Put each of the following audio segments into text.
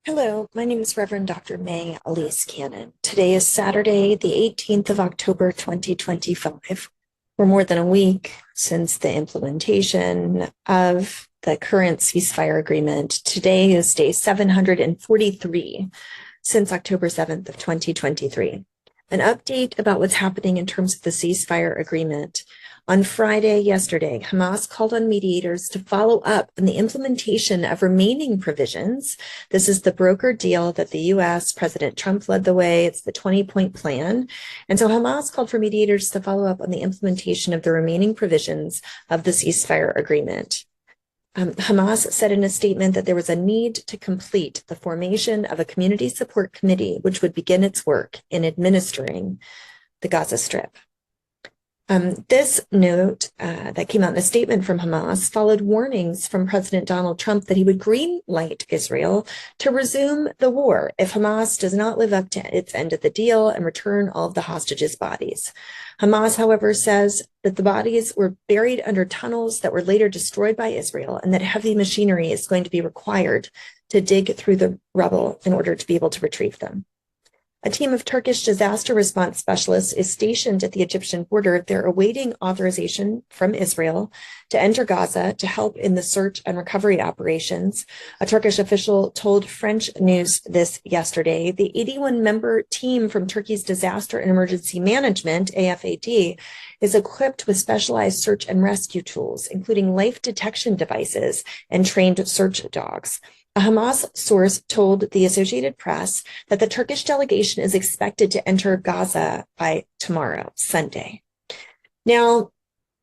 Hello, my name is Reverend Dr. May Elise Cannon. Today is Saturday, the 18th of October, 2025. We're more than a week since the implementation of the current ceasefire agreement. Today is day 743 since October 7th of 2023. An update about what's happening in terms of the ceasefire agreement. On Friday, yesterday, Hamas called on mediators to follow up on the implementation of remaining provisions. This is the broker deal that the U.S. President Trump led the way. It's the 20-point plan. And so Hamas called for mediators to follow up on the implementation of the remaining provisions of the ceasefire agreement. Hamas said in a statement that there was a need to complete the formation of a community support committee, which would begin its work in administering the Gaza Strip. This note that came out in a statement from Hamas followed warnings from President Donald Trump that he would green light Israel to resume the war if Hamas does not live up to its end of the deal and return all of the hostages' bodies. Hamas, however, says that the bodies were buried under tunnels that were later destroyed by Israel and that heavy machinery is going to be required to dig through the rubble in order to be able to retrieve them. A team of Turkish disaster response specialists is stationed at the Egyptian border. They're awaiting authorization from Israel to enter Gaza to help in the search and recovery operations. A Turkish official told French news this yesterday. The 81-member team from Turkey's Disaster and Emergency Management, AFAD, is equipped with specialized search and rescue tools, including life detection devices and trained search dogs. A Hamas source told the Associated Press that the Turkish delegation is expected to enter Gaza by tomorrow, Sunday. Now,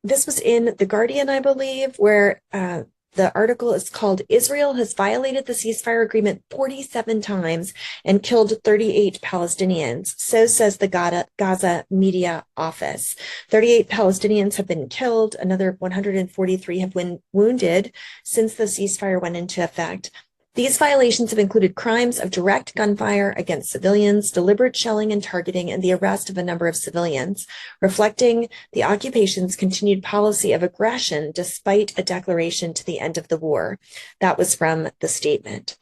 this was in The Guardian, I believe, where the article is called "Israel has violated the ceasefire agreement 47 times and killed 38 Palestinians." So says the Gaza media office. 38 Palestinians have been killed. Another 143 have been wounded since the ceasefire went into effect. These violations have included crimes of direct gunfire against civilians, deliberate shelling and targeting, and the arrest of a number of civilians, reflecting the occupation's continued policy of aggression despite a declaration to the end of the war. That was from the statement.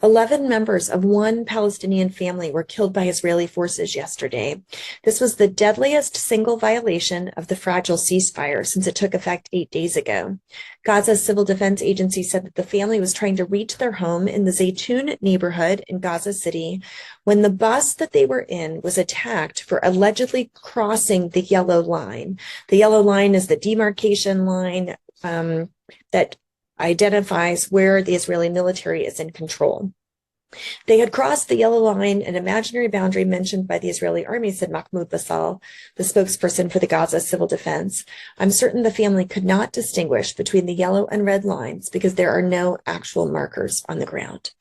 11 members of one Palestinian family were killed by Israeli forces yesterday. This was the deadliest single violation of the fragile ceasefire since it took effect 8 days ago. Gaza's Civil Defense Agency said that the family was trying to reach their home in the Zaytun neighborhood in Gaza City when the bus that they were in was attacked for allegedly crossing the yellow line. The yellow line is the demarcation line that identifies where the Israeli military is in control. They had crossed the yellow line, an imaginary boundary mentioned by the Israeli army, said Mahmoud Basal, the spokesperson for the Gaza Civil Defense. I'm certain the family could not distinguish between the yellow and red lines because there are no actual markers on the ground.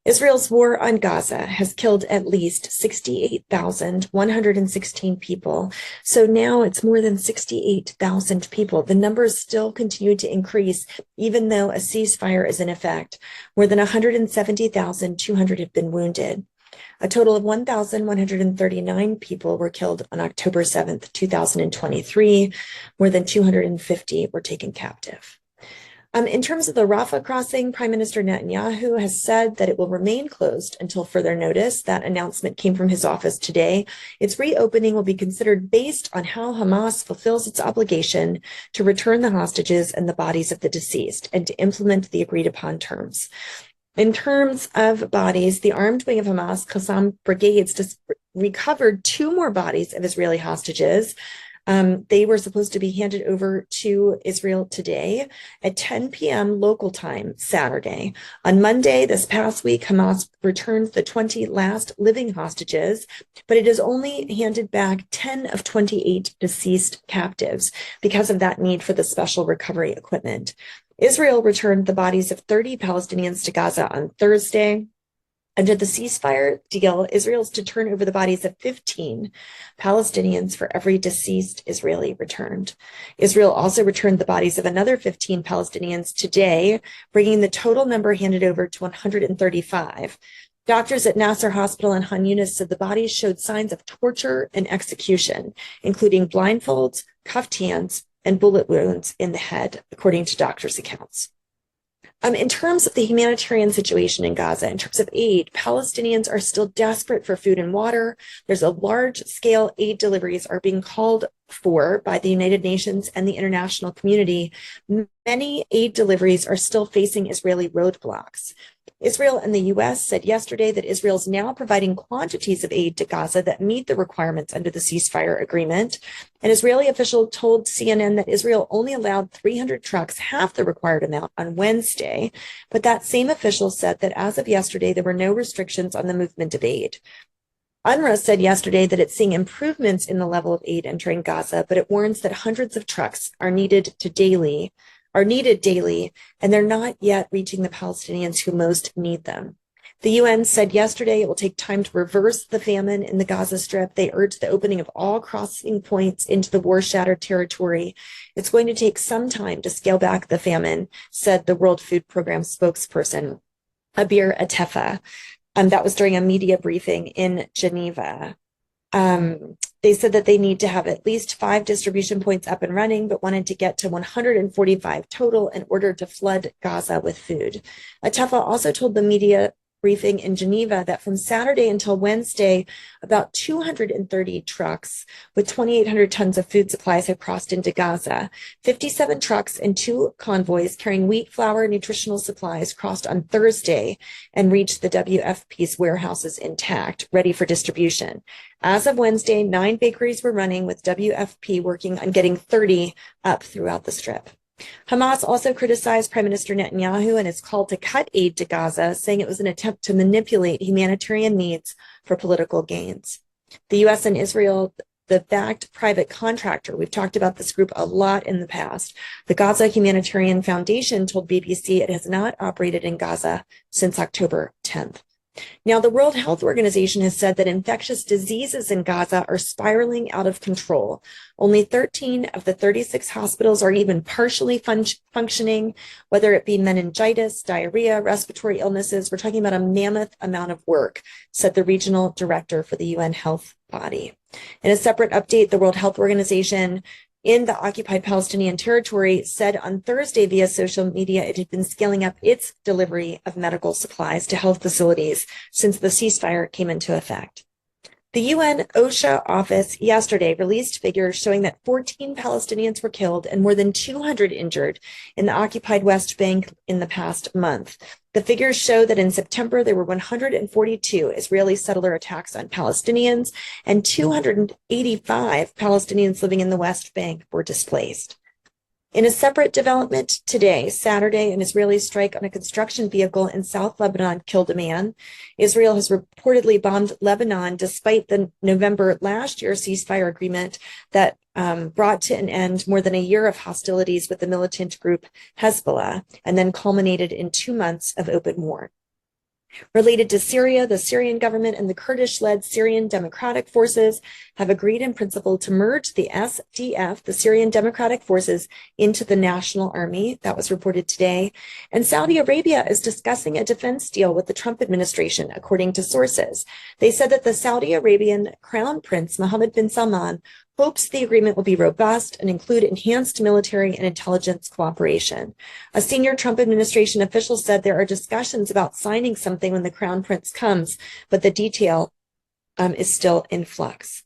Israel's war on Gaza has killed at least 68,116 people. So now it's more than 68,000 people. The numbers still continue to increase, even though a ceasefire is in effect. More than 170,200 have been wounded. A total of 1,139 people were killed on October 7th, 2023. More than 250 were taken captive. In terms of the Rafah crossing, Prime Minister Netanyahu has said that it will remain closed until further notice. That announcement came from his office today. Its reopening will be considered based on how Hamas fulfills its obligation to return the hostages and the bodies of the deceased and to implement the agreed upon terms. In terms of bodies, the armed wing of Hamas, Qassam brigades, just recovered 2 more bodies of Israeli hostages. They were supposed to be handed over to Israel today at 10 p.m. local time, Saturday. On Monday, this past week, Hamas returned the 20 last living hostages, but it has only handed back 10 of 28 deceased captives because of that need for the special recovery equipment. Israel returned the bodies of 30 Palestinians to Gaza on Thursday. Under the ceasefire deal, Israel is to turn over the bodies of 15 Palestinians for every deceased Israeli returned. Israel also returned the bodies of another 15 Palestinians today, bringing the total number handed over to 135. Doctors at Nasser Hospital in Han Yunis said the bodies showed signs of torture and execution, including blindfolds, cuffed hands, and bullet wounds in the head, according to doctors' accounts. In terms of the humanitarian situation in Gaza, in terms of aid, Palestinians are still desperate for food and water. There's a large-scale aid deliveries are being called for by the United Nations and the international community. Many aid deliveries are still facing Israeli roadblocks. Israel and the U.S. said yesterday that Israel is now providing quantities of aid to Gaza that meet the requirements under the ceasefire agreement. An Israeli official told CNN that Israel only allowed 300 trucks, half the required amount, on Wednesday. But that same official said that as of yesterday, there were no restrictions on the movement of aid. UNRWA said yesterday that it's seeing improvements in the level of aid entering Gaza, but it warns that hundreds of trucks are needed daily, and they're not yet reaching the Palestinians who most need them. The UN said yesterday it will take time to reverse the famine in the Gaza Strip. They urged the opening of all crossing points into the war-shattered territory. It's going to take some time to scale back the famine, said the World Food Program spokesperson, Abir Atefa. That was during a media briefing in Geneva. They said that they need to have at least 5 distribution points up and running, but wanted to get to 145 total in order to flood Gaza with food. Atefa also told the media briefing in Geneva that from Saturday until Wednesday, about 230 trucks with 2,800 tons of food supplies have crossed into Gaza. 57 trucks and 2 convoys carrying wheat, flour, and nutritional supplies crossed on Thursday and reached the WFP's warehouses intact, ready for distribution. As of Wednesday, 9 bakeries were running, with WFP working on getting 30 up throughout the Strip. Hamas also criticized Prime Minister Netanyahu and his call to cut aid to Gaza, saying it was an attempt to manipulate humanitarian needs for political gains. The U.S. and Israel, the backed private contractor, we've talked about this group a lot in the past, the Gaza Humanitarian Foundation, told BBC it has not operated in Gaza since October 10th. Now, the World Health Organization has said that infectious diseases in Gaza are spiraling out of control. Only 13 of the 36 hospitals are even partially functioning, whether it be meningitis, diarrhea, respiratory illnesses. We're talking about a mammoth amount of work, said the regional director for the UN health body. In a separate update, the World Health Organization in the occupied Palestinian territory said on Thursday via social media it had been scaling up its delivery of medical supplies to health facilities since the ceasefire came into effect. The UN OSHA office yesterday released figures showing that 14 Palestinians were killed and more than 200 injured in the occupied West Bank in the past month. The figures show that in September, there were 142 Israeli settler attacks on Palestinians, and 285 Palestinians living in the West Bank were displaced. In a separate development today, Saturday, an Israeli strike on a construction vehicle in South Lebanon killed a man. Israel has reportedly bombed Lebanon despite the November last year ceasefire agreement that brought to an end more than a year of hostilities with the militant group Hezbollah, and then culminated in 2 months of open war. Related to Syria, the Syrian government and the Kurdish-led Syrian Democratic Forces have agreed in principle to merge the SDF, the Syrian Democratic Forces, into the National Army. That was reported today. And Saudi Arabia is discussing a defense deal with the Trump administration, according to sources. They said that the Saudi Arabian Crown Prince Mohammed bin Salman hopes the agreement will be robust and include enhanced military and intelligence cooperation. A senior Trump administration official said there are discussions about signing something when the Crown Prince comes, but the detail is still in flux.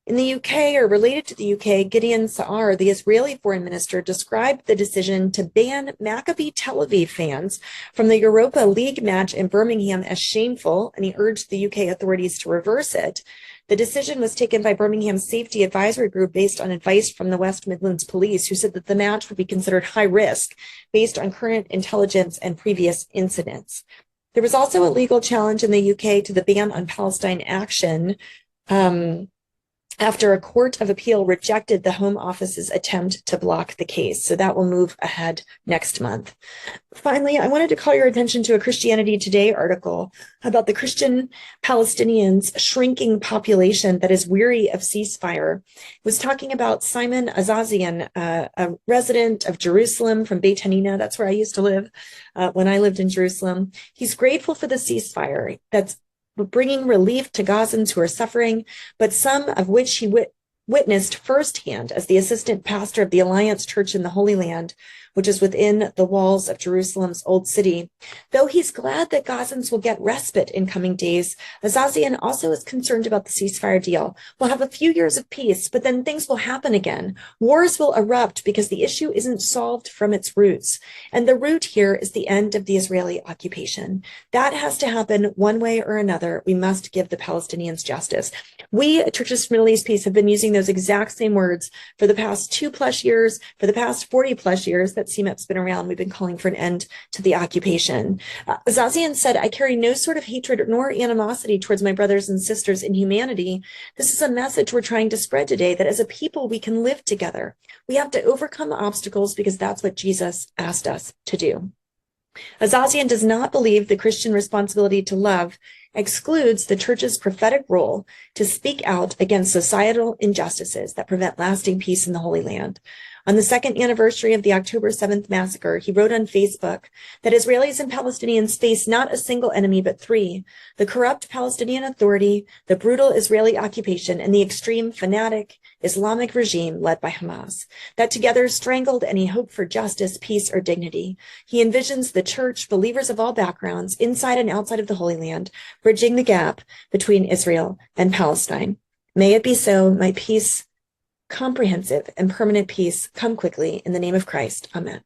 In the UK, or related to the UK, Gideon Sa'ar, the Israeli foreign minister, described the decision to ban Maccabi Tel Aviv fans from the Europa League match in Birmingham as shameful, and he urged the UK authorities to reverse it. The decision was taken by Birmingham's Safety Advisory Group based on advice from the West Midlands Police, who said that the match would be considered high risk based on current intelligence and previous incidents. There was also a legal challenge in the UK to the ban on Palestine action after a court of appeal rejected the Home Office's attempt to block the case. So that will move ahead next month. Finally, I wanted to call your attention to a Christianity Today article about the Christian Palestinians' shrinking population that is weary of ceasefire. It was talking about Simon Azazian, a resident of Jerusalem from Beit Hanina. That's where I used to live when I lived in Jerusalem. He's grateful for the ceasefire that's bringing relief to Gazans who are suffering, but some of which he witnessed firsthand as the assistant pastor of the Alliance Church in the Holy Land, which is within the walls of Jerusalem's old city. Though he's glad that Gazans will get respite in coming days, Azazian also is concerned about the ceasefire deal. We'll have a few years of peace, but then things will happen again. Wars will erupt because the issue isn't solved from its roots. And the root here is the end of the Israeli occupation. That has to happen one way or another. We must give the Palestinians justice. We at Churches for Middle East Peace have been using those exact same words for the past 2+ years, for the past 40+ years that CMEP's been around. We've been calling for an end to the occupation. Azazian said, I carry no sort of hatred nor animosity towards my brothers and sisters in humanity. This is a message we're trying to spread today, that as a people, we can live together. We have to overcome obstacles because that's what Jesus asked us to do. Azazian does not believe the Christian responsibility to love excludes the church's prophetic role to speak out against societal injustices that prevent lasting peace in the Holy Land. On the second anniversary of the October 7th massacre, he wrote on Facebook that Israelis and Palestinians face not a single enemy, but three: the corrupt Palestinian Authority, the brutal Israeli occupation, and the extreme fanatic Islamic regime led by Hamas, that together strangled any hope for justice, peace, or dignity. He envisions the church, believers of all backgrounds, inside and outside of the Holy Land, bridging the gap between Israel and Palestine. May it be so. My peace, comprehensive and permanent peace, come quickly in the name of Christ. Amen.